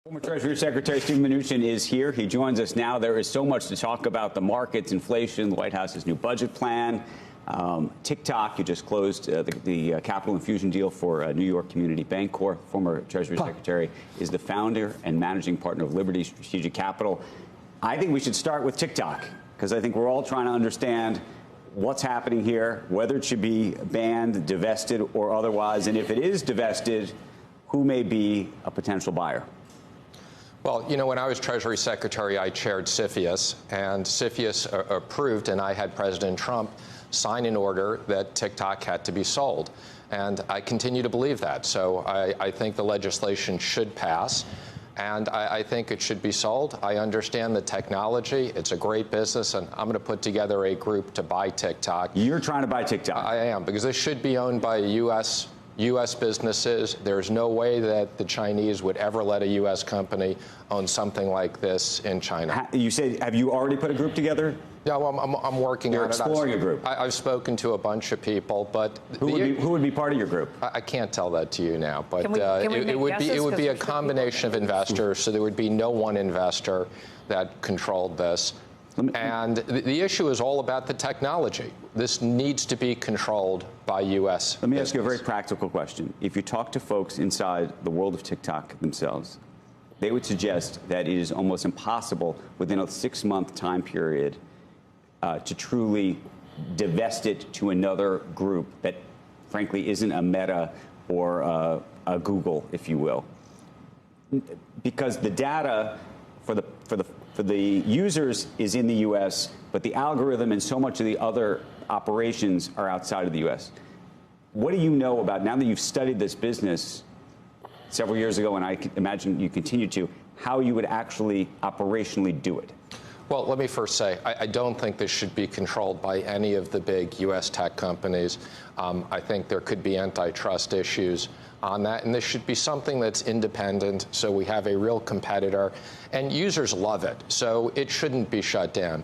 Former Treasury Secretary Steve Mnuchin is here. He joins us now. There is so much to talk about: the markets, inflation, the White House's new budget plan, Tik Tok. You just closed the capital infusion deal for New York Community Bank Corp. Former Treasury Secretary is the founder and managing partner of Liberty Strategic Capital. I think we should start with Tik Tok, because I think we're all trying to understand what's happening here, whether it should be banned, divested, or otherwise. And if it is divested, who may be a potential buyer? Well, you know, when I was Treasury Secretary, I chaired CFIUS, and CFIUS approved, and I had President Trump sign an order that Tik Tok had to be sold. And I continue to believe that. So I think the legislation should pass, and I think it should be sold. I understand the technology. It's a great business, and I'm going to put together a group to buy Tik Tok. You're trying to buy Tik Tok? I am, because this should be owned by U.S. businesses. There's no way that the Chinese would ever let a U.S. company own something like this in China. You said, have you already put a group together? No, I'm working on it. You're exploring a group. I've spoken to a bunch of people, but who would be part of your group? I can't tell that to you now, but it would be a combination of investors, so there would be no one investor that controlled this. And the issue is all about the technology. This needs to be controlled by U.S. Let me ask you a very practical question. If you talk to folks inside the world of TikTok themselves, they would suggest that it is almost impossible within a 6-month time period to truly divest it to another group that, frankly, isn't a Meta or a Google, if you will, because the data for the users is in the U.S., but the algorithm and so much of the other operations are outside of the U.S. What do you know about, now that you've studied this business several years ago, and I imagine you continue to, how you would actually operationally do it? Well, let me first say, I don't think this should be controlled by any of the big U.S. tech companies. I think there could be antitrust issues on that, and this should be something that's independent, so we have a real competitor, and users love it, so it shouldn't be shut down.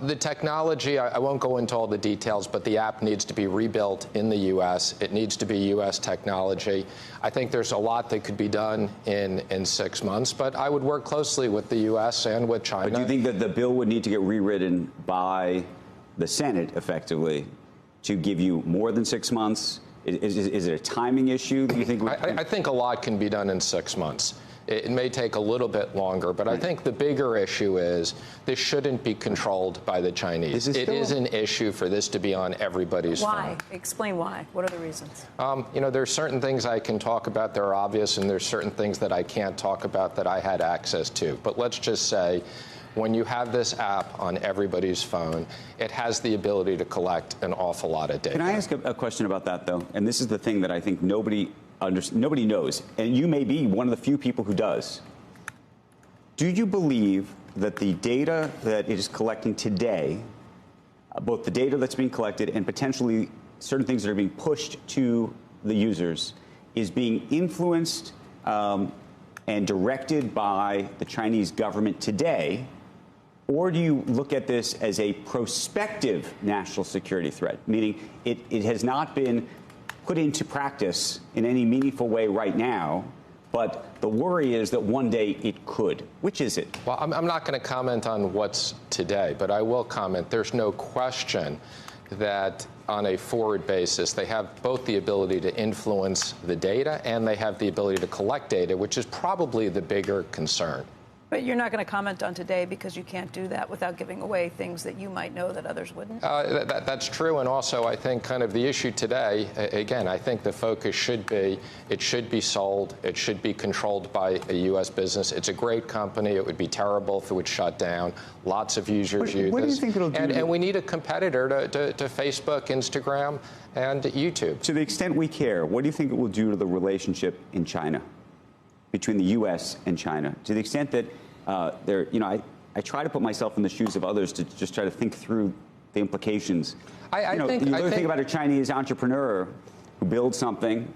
The technology, I won't go into all the details, but the app needs to be rebuilt in the U.S. It needs to be U.S. technology. I think there's a lot that could be done in 6 months, but I would work closely with the U.S. and with China. But do you think that the bill would need to get rewritten by the Senate, effectively, to give you more than 6 months? Is it a timing issue that you think? I think a lot can be done in 6 months. It may take a little bit longer, but I think the bigger issue is this shouldn't be controlled by the Chinese. It is an issue for this to be on everybody's phone. Why? Explain why. What are the reasons? You know, there's certain things I can talk about that are obvious, and there's certain things that I can't talk about that I had access to. But let's just say, when you have this app on everybody's phone, it has the ability to collect an awful lot of data. Can I ask a question about that, though? And this is the thing that I think nobody knows, and you may be one of the few people who does. Do you believe that the data that it is collecting today, both the data that's being collected and potentially certain things that are being pushed to the users, is being influenced and directed by the Chinese government today? Or do you look at this as a prospective national security threat, meaning it has not been put into practice in any meaningful way right now, but the worry is that one day it could? Which is it? Well, I'm not going to comment on what's today, but I will comment. There's no question that on a forward basis, they have both the ability to influence the data and they have the ability to collect data, which is probably the bigger concern. But you're not going to comment on today because you can't do that without giving away things that you might know that others wouldn't? That's true. And also, I think kind of the issue today, again, I think the focus should be, it should be sold. It should be controlled by a U.S. business. It's a great company. It would be terrible if it would shut down. Lots of users use this. What do you think it'll do? And we need a competitor to Facebook, Instagram, and YouTube. To the extent we care, what do you think it will do to the relationship in China, between the U.S. and China, to the extent that I try to put myself in the shoes of others to just try to think through the implications. You think about a Chinese entrepreneur who builds something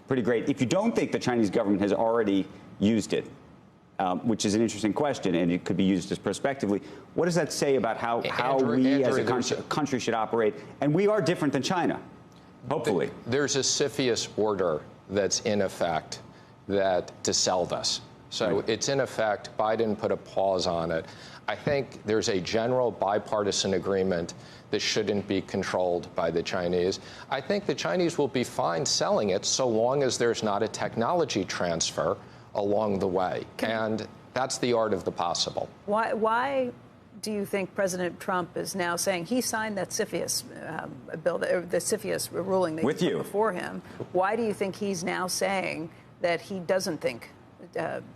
pretty great. If you don't think the Chinese government has already used it, which is an interesting question, and it could be used as prospectively, what does that say about how we as a country should operate? And we are different than China, hopefully. There's a CFIUS order that's in effect that to sell this. So it's in effect, Biden put a pause on it. I think there's a general bipartisan agreement that shouldn't be controlled by the Chinese. I think the Chinese will be fine selling it so long as there's not a technology transfer along the way. And that's the art of the possible. Why do you think President Trump is now saying he signed that CFIUS bill, the CFIUS ruling that with you before him? Why do you think he's now saying that he doesn't think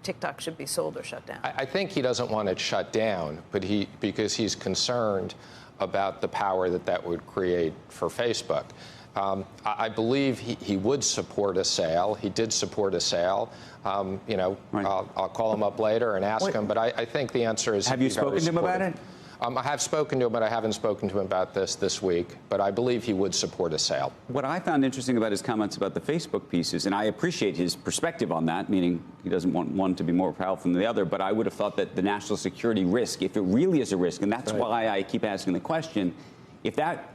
TikTok should be sold or shut down? I think he doesn't want it shut down, but because he's concerned about the power that would create for Facebook. I believe he would support a sale. He did support a sale. Right. I'll call him up later and ask him, but I think the answer is... Have you spoken to him about it? I have spoken to him, but I haven't spoken to him about this week. But I believe he would support a sale. What I found interesting about his comments about the Facebook pieces, and I appreciate his perspective on that, meaning he doesn't want one to be more powerful than the other, but I would have thought that the national security risk, if it really is a risk, and that's why I keep asking the question, if that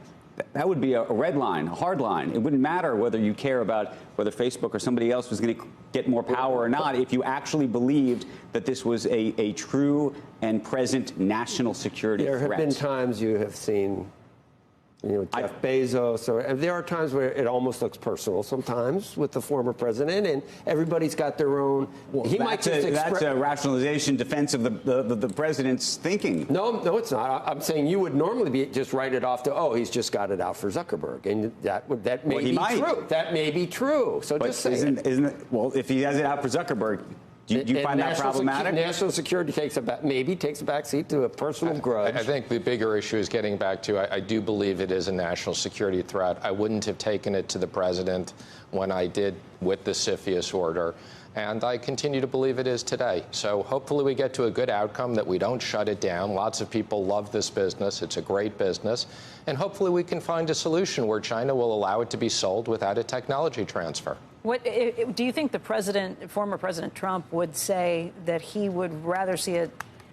would be a red line, a hard line. It wouldn't matter whether you care about whether Facebook or somebody else was going to get more power or not if you actually believed that this was a true and present national security threat. There have been times you have seen, Jeff Bezos, or there are times where it almost looks personal sometimes with the former president, and everybody's got their own. Well, that's a rationalization defense of the president's thinking. No, it's not. I'm saying you would normally just write it off to, oh, he's just got it out for Zuckerberg, and that may be true. That may be true. So just say isn't it? Well, if he has it out for Zuckerberg. Do you find that problematic? National security maybe takes a backseat to a personal grudge. I think the bigger issue is getting back to, I do believe it is a national security threat. I wouldn't have taken it to the president when I did with the CFIUS order, and I continue to believe it is today. So hopefully we get to a good outcome, that we don't shut it down. Lots of people love this business. It's a great business. And hopefully we can find a solution where China will allow it to be sold without a technology transfer. Do you think former President Trump would say that he would rather see it,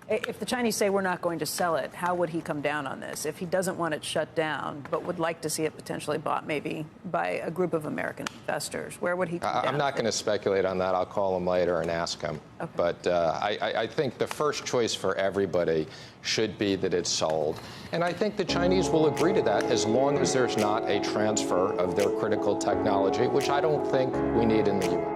if the Chinese say we're not going to sell it, how would he come down on this? If he doesn't want it shut down, but would like to see it potentially bought maybe by a group of American investors, where would he come down? I'm not going to speculate on that. I'll call him later and ask him. Okay. But I think the first choice for everybody should be that it's sold. And I think the Chinese will agree to that as long as there's not a transfer of their critical technology, which I don't think we need in the U.S.